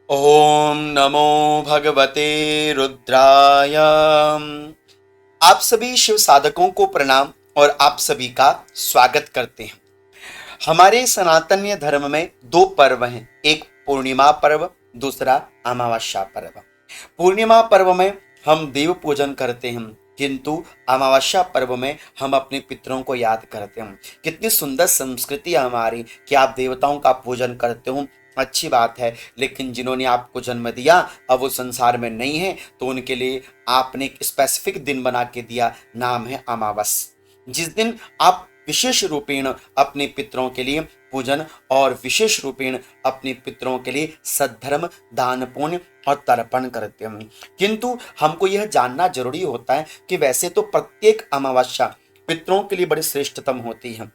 ओम नमो भगवते रुद्राय। आप सभी शिव साधकों को प्रणाम और आप सभी का स्वागत करते हैं। हमारे सनातनीय धर्म में दो पर्व हैं, एक पूर्णिमा पर्व, दूसरा अमावस्या पर्व। पूर्णिमा पर्व में हम देव पूजन करते हैं, किंतु अमावस्या पर्व में हम अपने पितरों को याद करते हैं। कितनी सुंदर संस्कृति है हमारी कि आप देवताओं का पूजन करते हो, अच्छी बात है। लेकिन जिन्होंने आपको जन्म दिया अब वो संसार में नहीं है, तो उनके लिए आपने एक स्पेसिफिक दिन बना के दिया, नाम है अमावस। जिस दिन आप विशेष रूपेण अपने पितरों के लिए पूजन और विशेष रूपेण अपने पितरों के लिए सद्धर्म, दान, पुण्य और तर्पण करते हैं। किंतु हमको यह जानना जरूरी होता है कि वैसे तो प्रत्येक अमावस्या पितरों के लिए बड़ी श्रेष्ठतम होती है,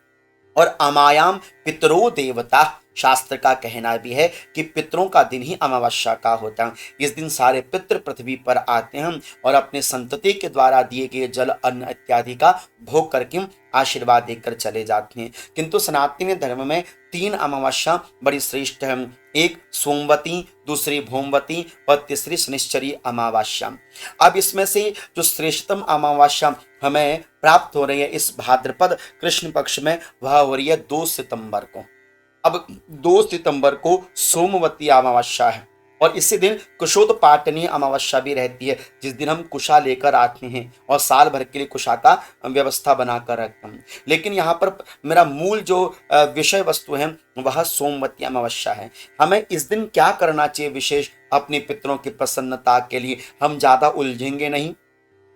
और अमायाम पितरो देवता, शास्त्र का कहना भी है कि पितरों का दिन ही अमावस्या का होता है। इस दिन सारे पितृ पृथ्वी पर आते हैं और अपने संतति के द्वारा दिए गए जल, अन्न इत्यादि का भोग करके आशीर्वाद देकर चले जाते हैं। किंतु सनातनी धर्म में तीन अमावस्या बड़ी श्रेष्ठ है, एक सोमवती, दूसरी भौमवती और तीसरी शनिश्चरी अमावस्या। अब इसमें से जो श्रेष्ठतम अमावस्या हमें प्राप्त हो रही है इस भाद्रपद कृष्ण पक्ष में, वह हो रही है 2 सितंबर को। अब 2 सितंबर को सोमवती अमावस्या है, और इसी दिन कुशोत्पाटनी अमावस्या भी रहती है, जिस दिन हम कुशा लेकर आते हैं और साल भर के लिए कुशा का व्यवस्था बनाकर रखते हैं। लेकिन यहाँ पर मेरा मूल जो विषय वस्तु है वह सोमवती अमावस्या है। हमें इस दिन क्या करना चाहिए विशेष अपने पितरों की प्रसन्नता के लिए? हम ज्यादा उलझेंगे नहीं,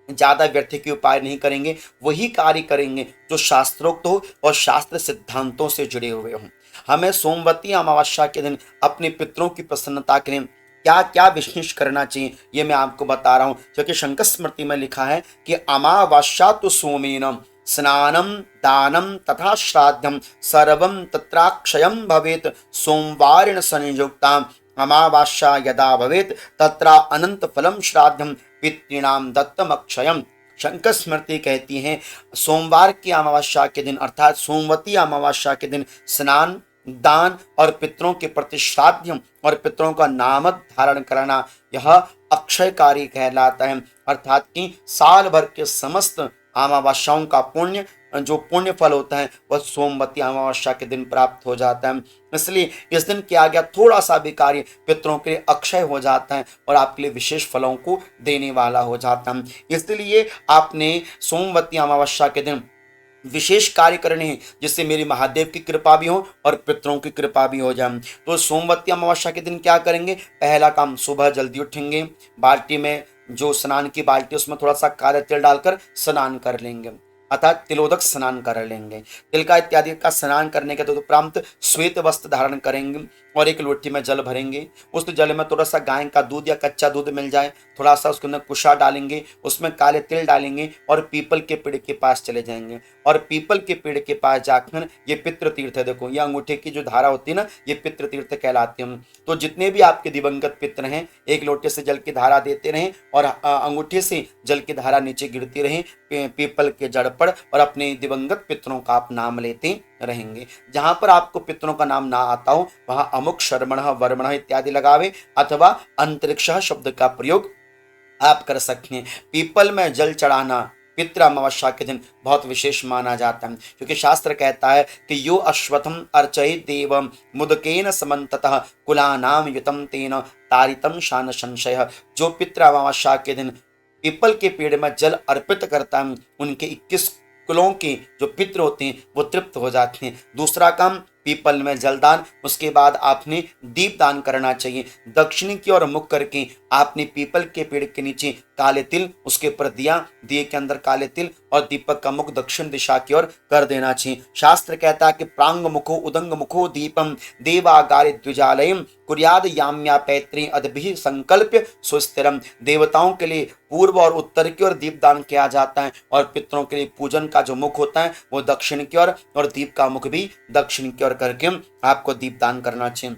ज्यादा व्यर्थ के उपाय नहीं करेंगे, वही कार्य करेंगे जो शास्त्रोक्त हो और शास्त्र सिद्धांतों से जुड़े हुए हों। हमें सोमवती अमावस्या के दिन अपने पितरों की प्रसन्नता के लिए क्या क्या विशेष करना चाहिए ये मैं आपको बता रहा हूं, क्योंकि शंकर स्मृति में लिखा है कि अमावस्या तो सोमेन स्नानम दानम तथा श्राद्धम सर्वम तत्राक्षयम भवेत सोमवारेण संयुक्ता अमावास्या यदा भवेत तत्रा अनंत फलम श्राद्धम पितॄणाम दत्तम अक्षयम। शंकर स्मृति कहती हैं सोमवार की अमावस्या के दिन अर्थात सोमवती अमावस्या के दिन स्नान, दान और पितरों के प्रति श्राद्ध और पितरों का नाम धारण करना यह अक्षयकारी कहलाता है। अर्थात कि साल भर के समस्त अमावस्याओं का पुण्य, जो पुण्य फल होता है वह सोमवती अमावस्या के दिन प्राप्त हो जाता है। इसलिए इस दिन किया गया थोड़ा सा भी कार्य पितरों के लिए अक्षय हो जाता है और आपके लिए विशेष फलों को देने वाला हो जाता है। इसलिए आपने सोमवती अमावस्या के दिन विशेष कार्य करने हैं, जिससे मेरी महादेव की कृपा भी हो और पितरों की कृपा भी हो जाए। तो सोमवती अमावस्या के दिन क्या करेंगे? पहला काम, सुबह जल्दी उठेंगे, बाल्टी में जो स्नान की बाल्टी उसमें थोड़ा सा काला तिल डालकर स्नान कर लेंगे, अर्थात तिलोदक स्नान कर लेंगे। तिलका इत्यादि का स्नान करने के उपरांत श्वेत वस्त्र धारण करेंगे और एक लोटी में जल भरेंगे। उस जल में थोड़ा सा गाय का दूध या कच्चा दूध मिल जाए, थोड़ा सा उसके अंदर कुशा डालेंगे, उसमें काले तिल डालेंगे और पीपल के पेड़ के पास चले जाएंगे। और पीपल के पेड़ के पास जाकर, ये पितृ तीर्थ है, देखो ये अंगूठे की जो धारा होती है ना, ये पितृ तीर्थ कहलाते हैं। तो जितने भी आपके दिवंगत पितर हैं एक लोटे से जल की धारा देते रहें और अंगूठे से जल की धारा नीचे गिरती रहे पीपल के जड़ पर, और अपने दिवंगत पितरों का आप नाम लेते रहेंगे। जहां पर आपको पितरों का नाम ना आता हो वहां अमुक शर्मण वर्मण इत्यादि लगावे, अथवा अंतरिक्ष शब्द का प्रयोग आप कर सकते हैं। पीपल में जल चढ़ाना पितृ अमावस्या के दिन बहुत विशेष माना जाता है, क्योंकि शास्त्र कहता है कि यो अश्वत्थम अर्चयित देवम मुदकेन समन्ततः कुलानाम युतम तेन तारितम शान संशय। जो पितृ अमावस्या के दिन पीपल के पेड़ में जल अर्पित करता है उनके 21 कुलों के जो पितृ होते हैं वो तृप्त हो जाते हैं। दूसरा काम, पीपल में जलदान, उसके बाद आपने दीप दान करना चाहिए। दक्षिणी की ओर मुख करके आपने पीपल के पेड़ के नीचे काले तिल, उसके ऊपर दिया, दिए के अंदर काले तिल और दीपक का मुख दक्षिण दिशा की ओर कर देना चाहिए। शास्त्र कहता है कि प्रांग मुखो उदंग मुखो दीपम देवागारे द्विजालयम कुर्याद याम्या पैत्री अदभि संकल्प्य सुस्थिरम। देवताओं के लिए पूर्व और उत्तर की ओर दीप दान किया जाता है, और पितरों के लिए पूजन का जो मुख होता है वो दक्षिण की ओर, और दीप का मुख भी दक्षिण की ओर करके आपको दीप दान करना चाहिए।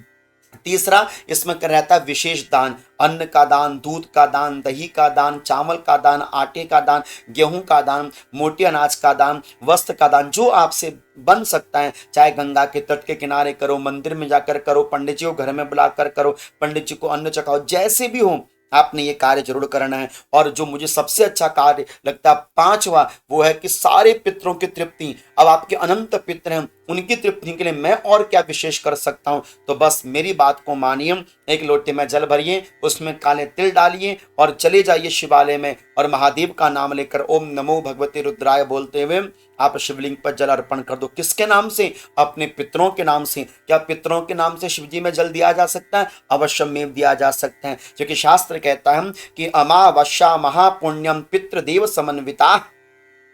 तीसरा इसमें रहता है विशेष दान, अन्न का दान, दूध का दान, दही का दान, चावल का दान, आटे का दान, गेहूं का दान, मोटे अनाज का दान, वस्त्र का दान, जो आपसे बन सकता है। चाहे गंगा के तट के किनारे करो, मंदिर में जाकर करो, पंडित जी को घर में बुलाकर करो, पंडित जी को अन्न चखाओ, जैसे भी हो आपने ये कार्य जरूर करना है। और जो मुझे सबसे अच्छा कार्य लगता है पांचवा, वो है कि सारे पितरों की तृप्ति, अब आपके अनंत पितर हैं, उनकी तृप्ति के लिए मैं और क्या विशेष कर सकता हूं। तो बस मेरी बात को मानिए, एक लोटे में जल भरिए, उसमें काले तिल डालिए और चले जाइए शिवालय में, और महादेव का नाम लेकर ओम नमो भगवते रुद्राय बोलते हुए आप शिवलिंग पर जल अर्पण कर दो। किसके नाम से? अपने पितरों के नाम से। क्या पितरों के नाम से शिवजी में जल दिया जा सकता है? अवश्य में दिया जा सकता है, क्योंकि शास्त्र कहता है कि अमावस्या महापुण्यम पितृदेव समन्विता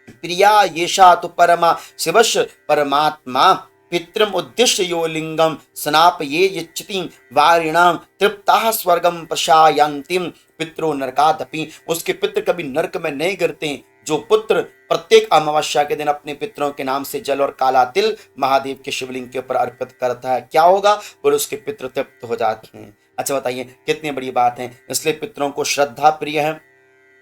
प्रिया येषा तो परमा शिवश परमात्मा पितृम उद्दिश्य यो लिंगम स्नाप ये यच्चिति वारिणाम तृप्ता स्वर्गम प्रशायंतिम पितरो नरकादपि। उसके पितृ कभी नरक में नहीं गिरते। जो पुत्र प्रत्येक अमावस्या के दिन अपने पितरों के नाम से जल और काला तिल महादेव के शिवलिंग के ऊपर अर्पित करता है, क्या होगा? और उसके पितृ तृप्त हो जाते हैं। अच्छा बताइए कितनी बड़ी बात है। इसलिए पितरों को श्रद्धा प्रिय है,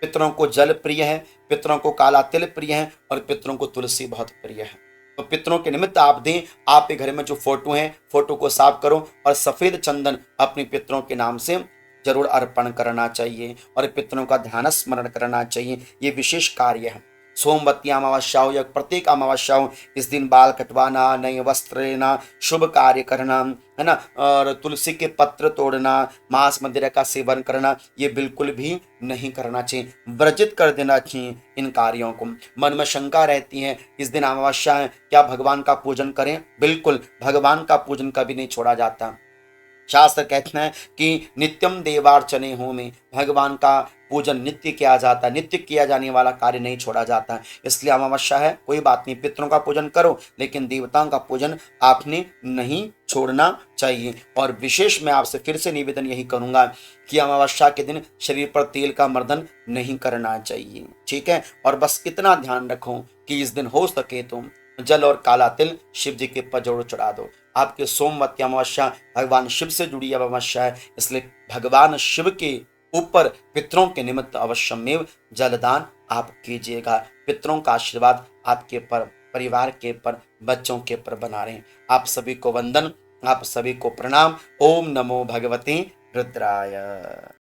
पितरों को जल प्रिय है, पितरों को काला तिल प्रिय है, और पितरों को तुलसी बहुत प्रिय है। तो पितरों के निमित्त आप दें। आपके घर में जो फोटो है, फोटो को साफ करो और सफेद चंदन अपने पितरों के नाम से जरूर अर्पण करना चाहिए और पितरों का ध्यान स्मरण करना चाहिए। ये विशेष कार्य है। सोमवती अमावस्या हो या प्रत्येक अमावस्या हो, इस दिन बाल कटवाना, नए वस्त्र लेना, शुभ कार्य करना, है ना, और तुलसी के पत्र तोड़ना, मांस मदिरा का सेवन करना, ये बिल्कुल भी नहीं करना चाहिए। वर्जित कर देना चाहिए इन कार्यों को। मन में शंका रहती है, इस दिन अमावस्या है, क्या भगवान का पूजन करें? बिल्कुल, भगवान का पूजन कभी नहीं छोड़ा जाता। शास्त्र कहते हैं कि नित्यम देवार्चने हो में भगवान का पूजन नित्य किया जाता है, नित्य किया जाने वाला कार्य नहीं छोड़ा जाता है। इसलिए अमावस्या है, कोई बात नहीं, पितरों का पूजन करो, लेकिन देवताओं का पूजन आपने नहीं छोड़ना चाहिए। और विशेष मैं आपसे फिर से निवेदन यही करूंगा कि अमावस्या के दिन शरीर पर तेल का मर्दन नहीं करना चाहिए, ठीक है। और बस इतना ध्यान रखो कि इस दिन हो सके तो जल और काला तिल शिव जी के ऊपर जरूर चढ़ा दो। आपके सोमवती अमावस्या भगवान शिव से जुड़ी अमावस्या है, इसलिए भगवान शिव के ऊपर पितरों के निमित्त अवश्यमेव जलदान आप कीजिएगा। पितरों का आशीर्वाद आपके पर, परिवार के पर, बच्चों के पर बना रहे। आप सभी को वंदन, आप सभी को प्रणाम। ओम नमो भगवते रुद्राय।